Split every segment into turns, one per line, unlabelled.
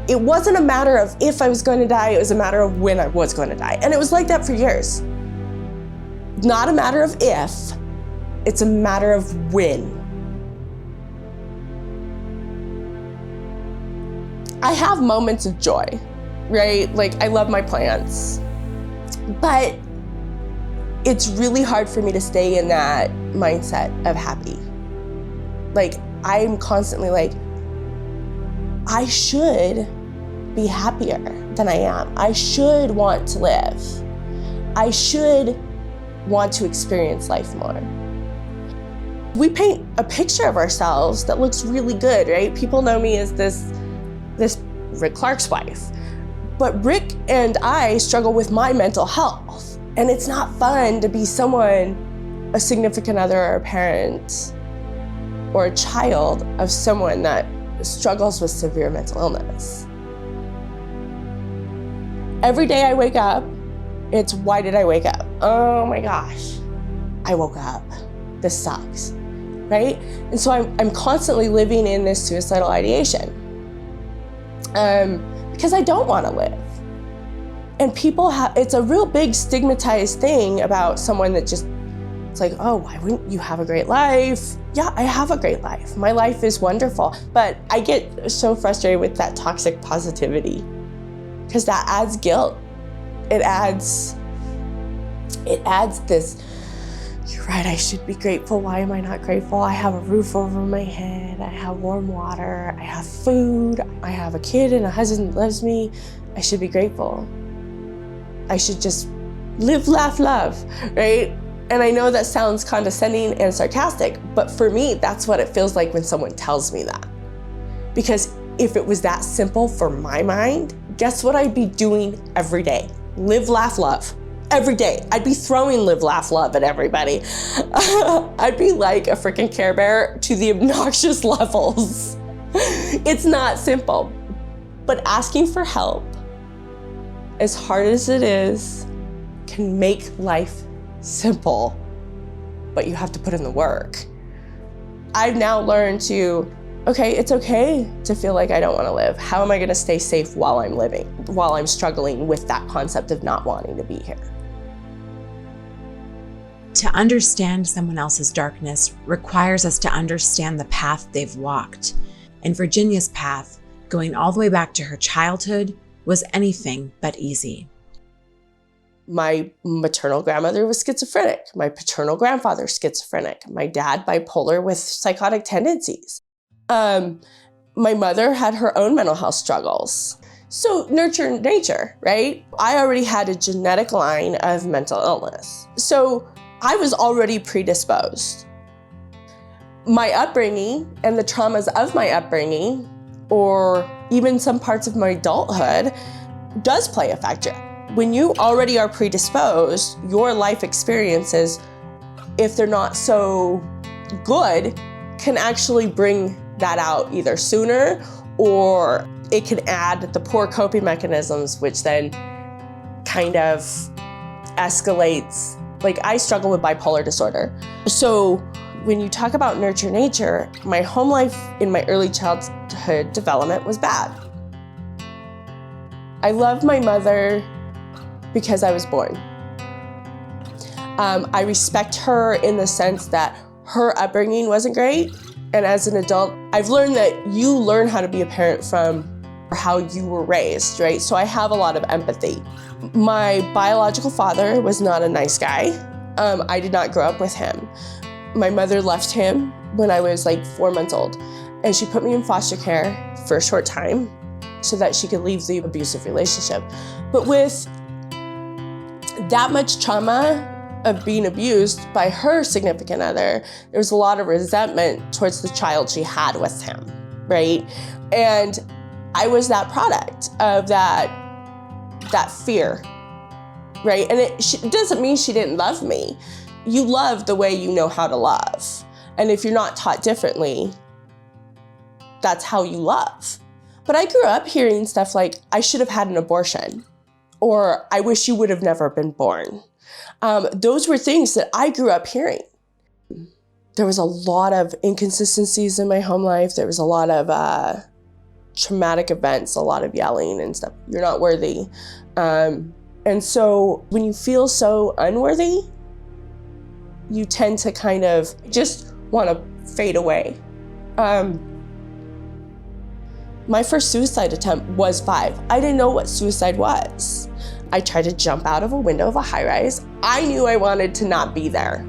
It wasn't a matter of if I was going to die, it was a matter of when I was going to die. And it was like that for years. Not a matter of if, it's a matter of when. I have moments of joy, right? Like, I love my plants, but it's really hard for me to stay in that mindset of happy. Like, I'm constantly like, I should be happier than I am. I should want to live. I should want to experience life more. We paint a picture of ourselves that looks really good, right? People know me as this Rick Clark's wife. But Rick and I struggle with my mental health. And it's not fun to be someone, a significant other or a parent or a child of someone that struggles with severe mental illness. Every day I wake up, it's why did I wake up? Oh my gosh, I woke up. This sucks, right? And so I'm constantly living in this suicidal ideation because I don't want to live. And people it's a real big stigmatized thing about someone that just, it's like, oh, why wouldn't you have a great life? Yeah, I have a great life. My life is wonderful. But I get so frustrated with that toxic positivity because that adds guilt. It adds this, you're right, I should be grateful. Why am I not grateful? I have a roof over my head. I have warm water. I have food. I have a kid and a husband that loves me. I should be grateful. I should just live, laugh, love, right? And I know that sounds condescending and sarcastic, but for me, that's what it feels like when someone tells me that. Because if it was that simple for my mind, guess what I'd be doing every day? Live, laugh, love. Every day. I'd be throwing live, laugh, love at everybody. I'd be like a freaking Care Bear to the obnoxious levels. It's not simple, but asking for help, as hard as it is, can make life simple, but you have to put in the work. I've now learned to, okay, it's okay to feel like I don't want to live. How am I going to stay safe while I'm living, while I'm struggling with that concept of not wanting to be here?
To understand someone else's darkness requires us to understand the path they've walked. And Virginia's path, going all the way back to her childhood, was anything but easy.
My maternal grandmother was schizophrenic. My paternal grandfather schizophrenic. My dad bipolar with psychotic tendencies. My mother had her own mental health struggles. So nurture nature, right? I already had a genetic line of mental illness. So I was already predisposed. My upbringing and the traumas of my upbringing, or even some parts of my adulthood, does play a factor. When you already are predisposed, your life experiences, if they're not so good, can actually bring that out either sooner, or it can add the poor coping mechanisms, which then kind of escalates. Like, I struggle with bipolar disorder. So when you talk about nurture nature, my home life in my early childhood development was bad. I love my mother because I was born. I respect her in the sense that her upbringing wasn't great. And as an adult, I've learned that you learn how to be a parent from how you were raised, right? So I have a lot of empathy. My biological father was not a nice guy. I did not grow up with him. My mother left him when I was like 4 months old, and she put me in foster care for a short time so that she could leave the abusive relationship. But with that much trauma of being abused by her significant other, there was a lot of resentment towards the child she had with him, right? And I was that product of that fear, right? And it doesn't mean she didn't love me. You love the way you know how to love. And if you're not taught differently, that's how you love. But I grew up hearing stuff like, I should have had an abortion, or I wish you would have never been born. Those were things that I grew up hearing. There was a lot of inconsistencies in my home life. There was a lot of traumatic events, a lot of yelling and stuff. You're not worthy. And so when you feel so unworthy, you tend to kind of just want to fade away. My first suicide attempt was 5. I didn't know what suicide was. I tried to jump out of a window of a high-rise. I knew I wanted to not be there,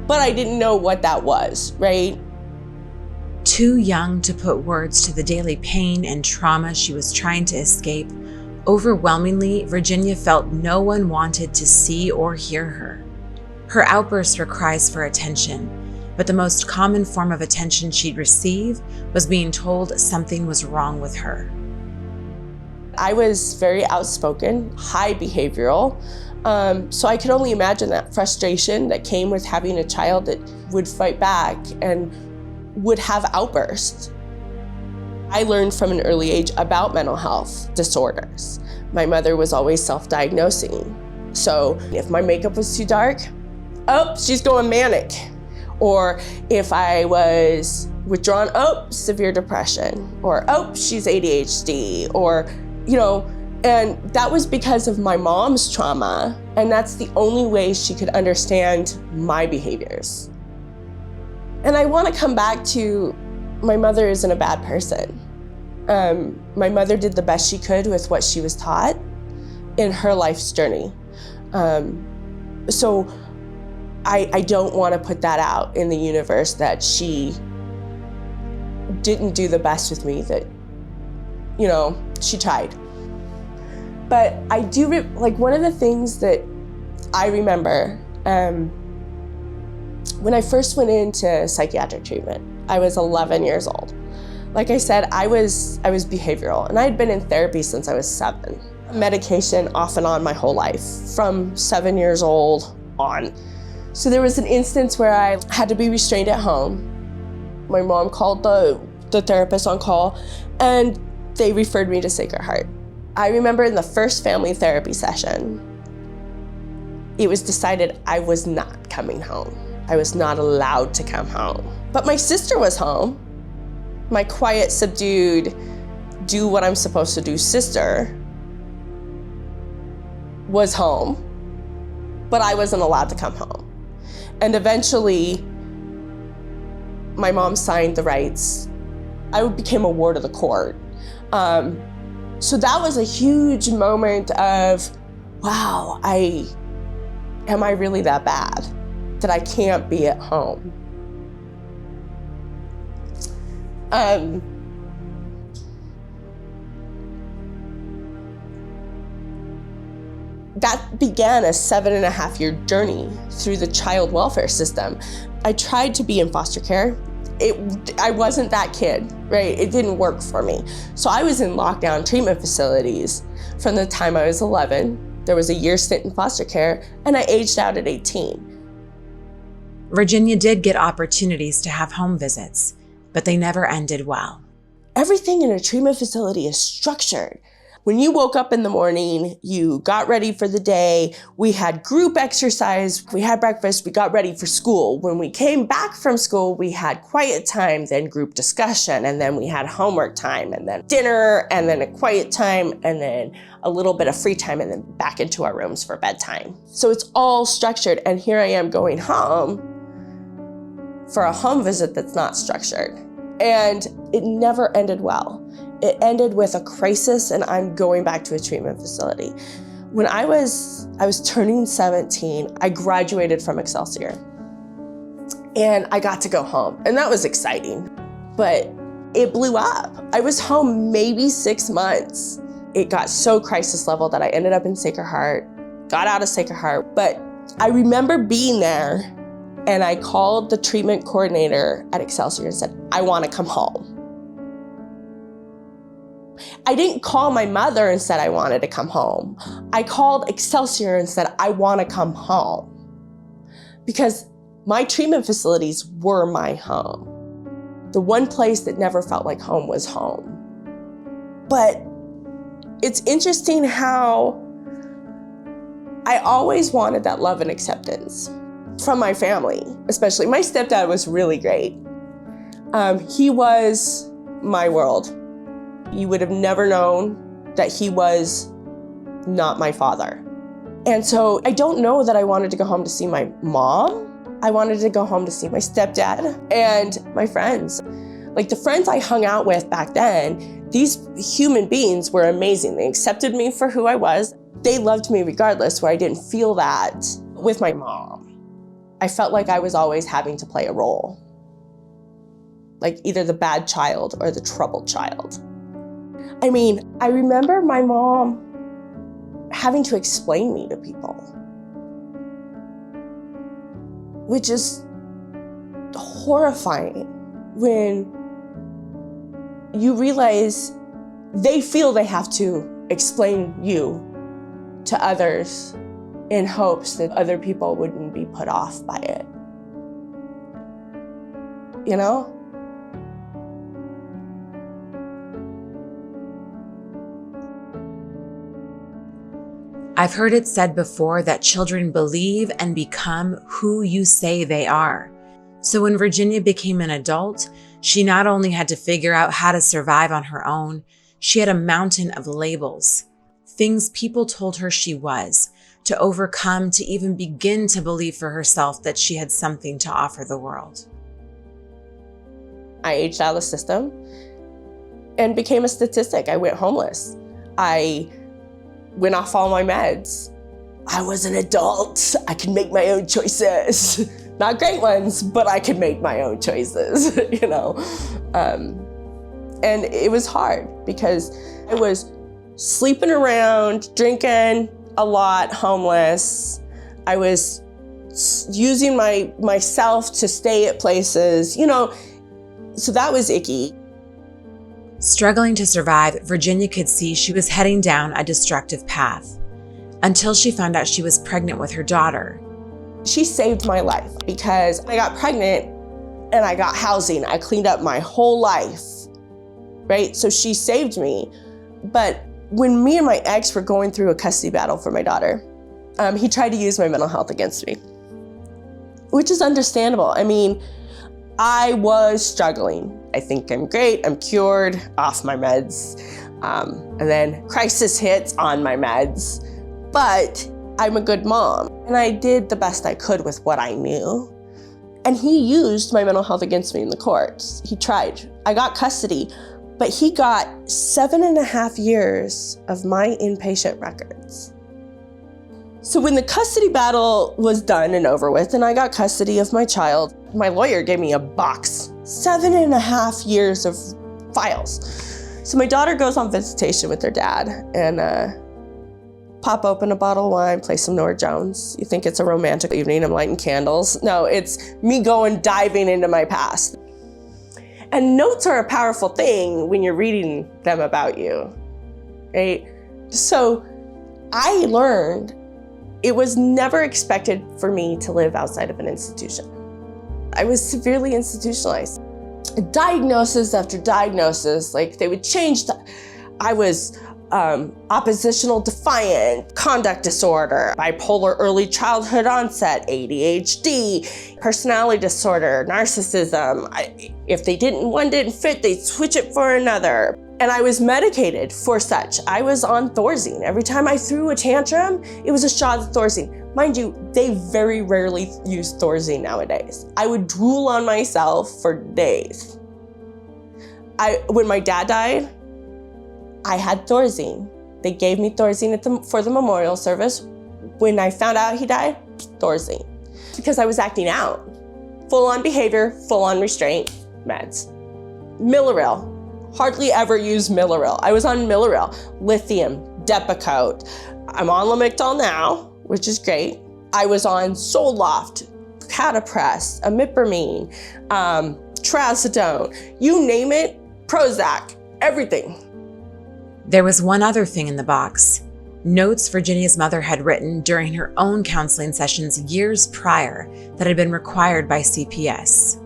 but I didn't know what that was, right?
Too young to put words to the daily pain and trauma she was trying to escape, overwhelmingly, Virginia felt no one wanted to see or hear her. Her outbursts were cries for attention, but the most common form of attention she'd receive was being told something was wrong with her.
I was very outspoken, high behavioral, so I could only imagine that frustration that came with having a child that would fight back and would have outbursts. I learned from an early age about mental health disorders. My mother was always self-diagnosing. So if my makeup was too dark, oh, she's going manic. Or if I was withdrawn, oh, severe depression. Or, oh, she's ADHD. Or, and that was because of my mom's trauma. And that's the only way she could understand my behaviors. And I want to come back to my mother isn't a bad person. My mother did the best she could with what she was taught in her life's journey. So I don't want to put that out in the universe that she didn't do the best with me, that, she tried. But I do, one of the things that I remember, when I first went into psychiatric treatment, I was 11 years old. Like I said, I was behavioral, and I had been in therapy since I was 7. Medication off and on my whole life, from 7 years old on. So there was an instance where I had to be restrained at home. My mom called the therapist on call, and they referred me to Sacred Heart. I remember in the first family therapy session, it was decided I was not coming home. I was not allowed to come home. But my sister was home. My quiet, subdued, do what I'm supposed to do sister was home, but I wasn't allowed to come home. And eventually, my mom signed the rights. I became a ward of the court. So that was a huge moment of, wow, am I really that bad that I can't be at home? That began a 7.5-year journey through the child welfare system. I tried to be in foster care. I wasn't that kid, right? It didn't work for me. So I was in lockdown treatment facilities from the time I was 11. There was a year stint in foster care, and I aged out at 18.
Virginia did get opportunities to have home visits, but they never ended well.
Everything in a treatment facility is structured. When you woke up in the morning, you got ready for the day, we had group exercise, we had breakfast, we got ready for school. When we came back from school, we had quiet time, then group discussion, and then we had homework time, and then dinner, and then a quiet time, and then a little bit of free time, and then back into our rooms for bedtime. So it's all structured, and here I am going home for a home visit that's not structured. And it never ended well. It ended with a crisis, and I'm going back to a treatment facility. When I was turning 17, I graduated from Excelsior, and I got to go home, and that was exciting, but it blew up. I was home maybe 6 months. It got so crisis level that I ended up in Sacred Heart, got out of Sacred Heart, but I remember being there, and I called the treatment coordinator at Excelsior and said, I want to come home. I didn't call my mother and said I wanted to come home. I called Excelsior and said, I want to come home. Because my treatment facilities were my home. The one place that never felt like home was home. But it's interesting how I always wanted that love and acceptance from my family, especially. My stepdad was really great. He was my world. You would have never known that he was not my father. And so I don't know that I wanted to go home to see my mom. I wanted to go home to see my stepdad and my friends. Like the friends I hung out with back then, these human beings were amazing. They accepted me for who I was. They loved me regardless, where I didn't feel that with my mom. I felt like I was always having to play a role. Like either the bad child or the troubled child. I mean, I remember my mom having to explain me to people, which is horrifying when you realize they feel they have to explain you to others in hopes that other people wouldn't be put off by it. You know?
I've heard it said before that children believe and become who you say they are. So when Virginia became an adult, she not only had to figure out how to survive on her own, she had a mountain of labels, things people told her she was, to overcome to even begin to believe for herself that she had something to offer the world.
I aged out of the system and became a statistic. I went homeless. I went off all my meds. I was an adult. I could make my own choices. Not great ones, but I could make my own choices, you know? And it was hard because I was sleeping around, drinking a lot, homeless. I was using myself to stay at places, you know, so that was icky.
Struggling to survive, Virginia could see she was heading down a destructive path until she found out she was pregnant with her daughter.
She saved my life because I got pregnant and I got housing. I cleaned up my whole life, right? So she saved me. But when me and my ex were going through a custody battle for my daughter, he tried to use my mental health against me, which is understandable. I mean, I was struggling. I think I'm great, I'm cured, off my meds. And then crisis hits on my meds. But I'm a good mom. And I did the best I could with what I knew. And he used my mental health against me in the courts. He tried. I got custody, but he got 7.5 years of my inpatient records. So when the custody battle was done and over with, and I got custody of my child, my lawyer gave me a box, 7.5 years of files. So my daughter goes on visitation with her dad and pop open a bottle of wine, play some Norah Jones. You think it's a romantic evening, I'm lighting candles. No, it's me diving into my past. And notes are a powerful thing when you're reading them about you, right? So I learned it was never expected for me to live outside of an institution. I was severely institutionalized. Diagnosis after diagnosis, like they would change. I was oppositional defiant, conduct disorder, bipolar early childhood onset, ADHD, personality disorder, narcissism. If one didn't fit, they'd switch it for another. And I was medicated for such. I was on Thorazine. Every time I threw a tantrum, it was a shot of Thorazine. Mind you, they very rarely use Thorazine nowadays. I would drool on myself for days. When my dad died, I had Thorazine. They gave me Thorazine for the memorial service. When I found out he died, Thorazine. Because I was acting out. Full-on behavior, full-on restraint, meds. Milleril. Hardly ever use Milleril. I was on Milleril, lithium, Depakote. I'm on Lamictal now, which is great. I was on Zoloft, Catapress, Imipramine, Trazodone, you name it, Prozac, everything.
There was one other thing in the box. Notes Virginia's mother had written during her own counseling sessions years prior that had been required by CPS.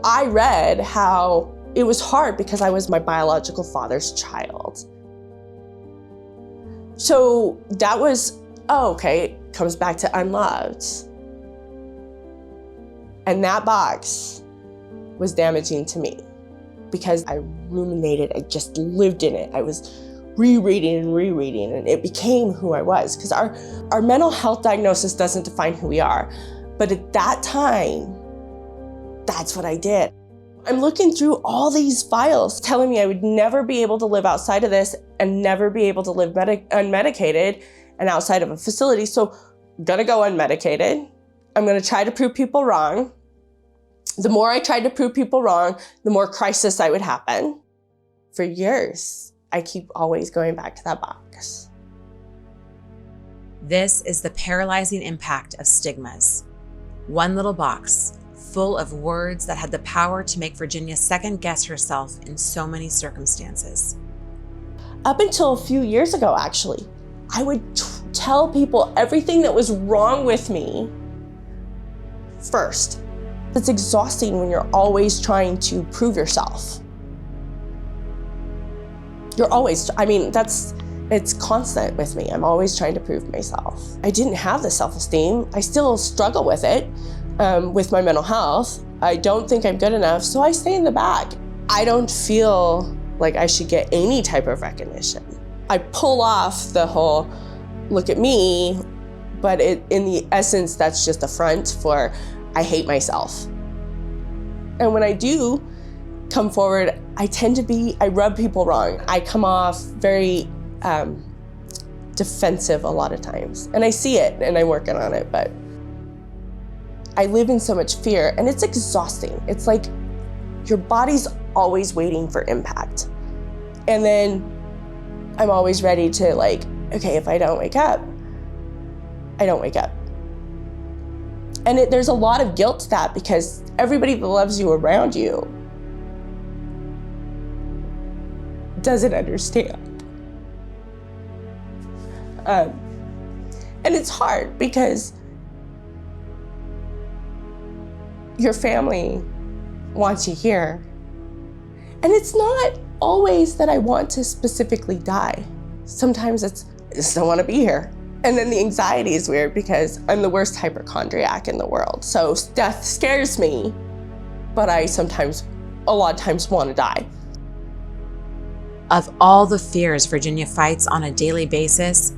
I read how it was hard because I was my biological father's child. So that was, okay, comes back to unloved. And that box was damaging to me. because I ruminated, I just lived in it. I was rereading and it became who I was. Because our mental health diagnosis doesn't define who we are. But at that time, that's what I did. I'm looking through all these files telling me I would never be able to live outside of this and never be able to live unmedicated and outside of a facility. So I'm gonna go unmedicated. I'm gonna try to prove people wrong. The more I tried to prove people wrong, the more crisis I would happen. For years, I keep always going back to that box.
This is the paralyzing impact of stigmas. One little box full of words that had the power to make Virginia second guess herself in so many circumstances.
Up until a few years ago, actually, I would tell people everything that was wrong with me first. It's exhausting when you're always trying to prove yourself. It's constant with me. I'm always trying to prove myself. I didn't have the self-esteem. I still struggle with it, with my mental health. I don't think I'm good enough, so I stay in the back. I don't feel like I should get any type of recognition. I pull off the whole, look at me, but in the essence, that's just a front for, I hate myself. And when I do come forward, I rub people wrong. I come off very defensive a lot of times. And I see it and I'm working on it, but I live in so much fear and it's exhausting. It's like your body's always waiting for impact. And then I'm always ready to okay, if I don't wake up, I don't wake up. And there's a lot of guilt to that because everybody that loves you around you doesn't understand. And it's hard because your family wants you here. And it's not always that I want to specifically die. Sometimes I just don't want to be here. And then the anxiety is weird because I'm the worst hypochondriac in the world. So death scares me, but I a lot of times want to die.
Of all the fears Virginia fights on a daily basis,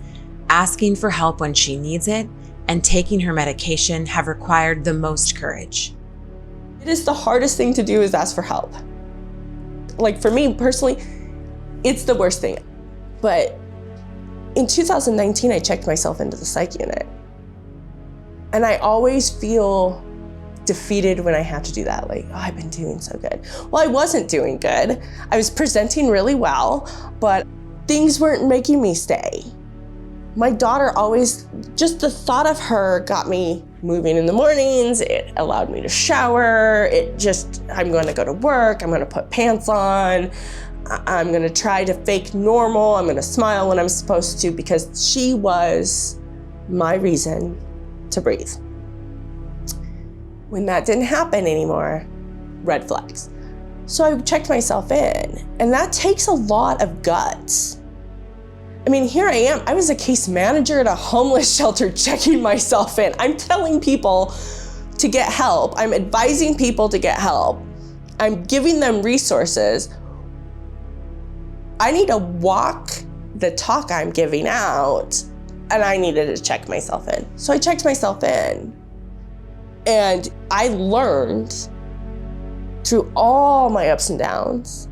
asking for help when she needs it and taking her medication have required the most courage.
It is the hardest thing to do is ask for help. For me personally, it's the worst thing. But in 2019, I checked myself into the psych unit. And I always feel defeated when I have to do that. I've been doing so good. Well, I wasn't doing good. I was presenting really well, but things weren't making me stay. My daughter just the thought of her got me moving in the mornings. It allowed me to shower. I'm going to go to work. I'm going to put pants on. I'm going to try to fake normal. I'm going to smile when I'm supposed to because she was my reason to breathe. When that didn't happen anymore, red flags. So I checked myself in, and that takes a lot of guts. Here I am. I was a case manager at a homeless shelter checking myself in. I'm telling people to get help. I'm advising people to get help. I'm giving them resources. I need to walk the talk I'm giving out, and I needed to check myself in. So I checked myself in, and I learned through all my ups and downs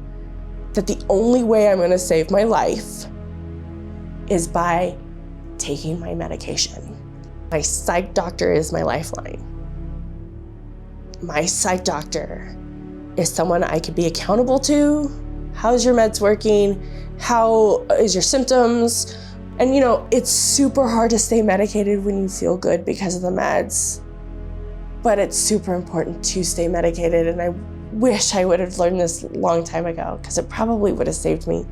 that the only way I'm gonna save my life is by taking my medication. My psych doctor is my lifeline. My psych doctor is someone I could be accountable to. How's your meds working? How is your symptoms? And it's super hard to stay medicated when you feel good because of the meds. But it's super important to stay medicated, and I wish I would have learned this a long time ago because it probably would have saved me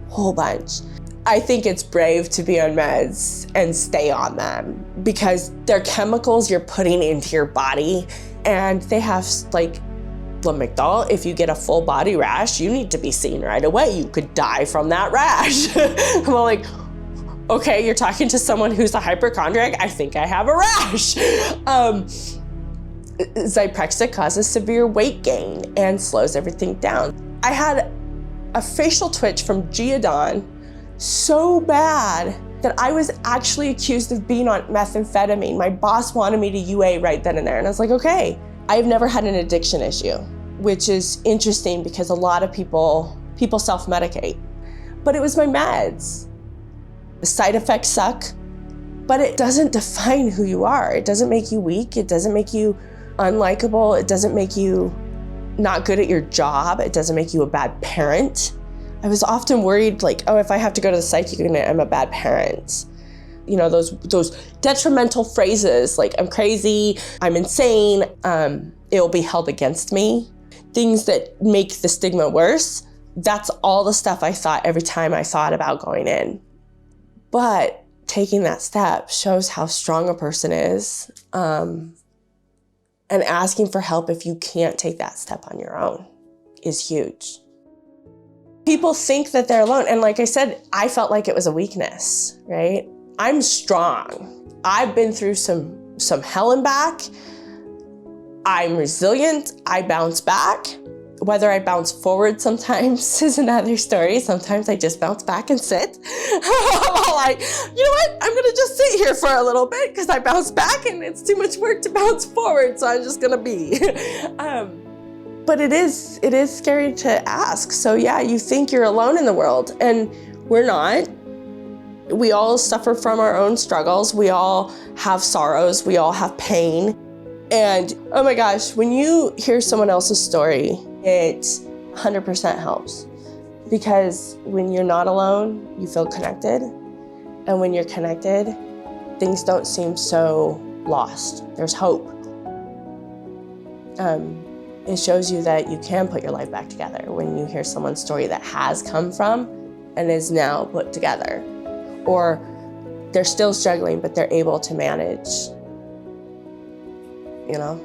a whole bunch. I think it's brave to be on meds and stay on them because they're chemicals you're putting into your body, and they have Lamictal. If you get a full body rash, you need to be seen right away. You could die from that rash. I'm okay, you're talking to someone who's a hypochondriac. I think I have a rash. Zyprexa causes severe weight gain and slows everything down. I had a facial twitch from Giodon so bad that I was actually accused of being on methamphetamine. My boss wanted me to UA right then and there. And I was like, okay. I've never had an addiction issue, which is interesting because a lot of people self-medicate. But it was my meds. The side effects suck, but it doesn't define who you are. It doesn't make you weak. It doesn't make you unlikable. It doesn't make you not good at your job. It doesn't make you a bad parent. I was often worried, like, oh, if I have to go to the psychic unit, I'm a bad parent. You know, those detrimental phrases like I'm crazy, I'm insane, it will be held against me. Things that make the stigma worse. That's all the stuff I thought every time I thought about going in. But taking that step shows how strong a person is, and asking for help if you can't take that step on your own is huge. People think that they're alone. And like I said, I felt like it was a weakness, right? I'm strong. I've been through some hell and back. I'm resilient. I bounce back. Whether I bounce forward sometimes is another story. Sometimes I just bounce back and sit. I'm like, you know what? I'm gonna just sit here for a little bit because I bounce back and it's too much work to bounce forward, so I'm just gonna be. But it is scary to ask. So yeah, you think you're alone in the world, and we're not. We all suffer from our own struggles. We all have sorrows. We all have pain. And oh my gosh, when you hear someone else's story, it 100% helps. Because when you're not alone, you feel connected. And when you're connected, things don't seem so lost. There's hope. It shows you that you can put your life back together when you hear someone's story that has come from and is now put together. Or they're still struggling, but they're able to manage, you know?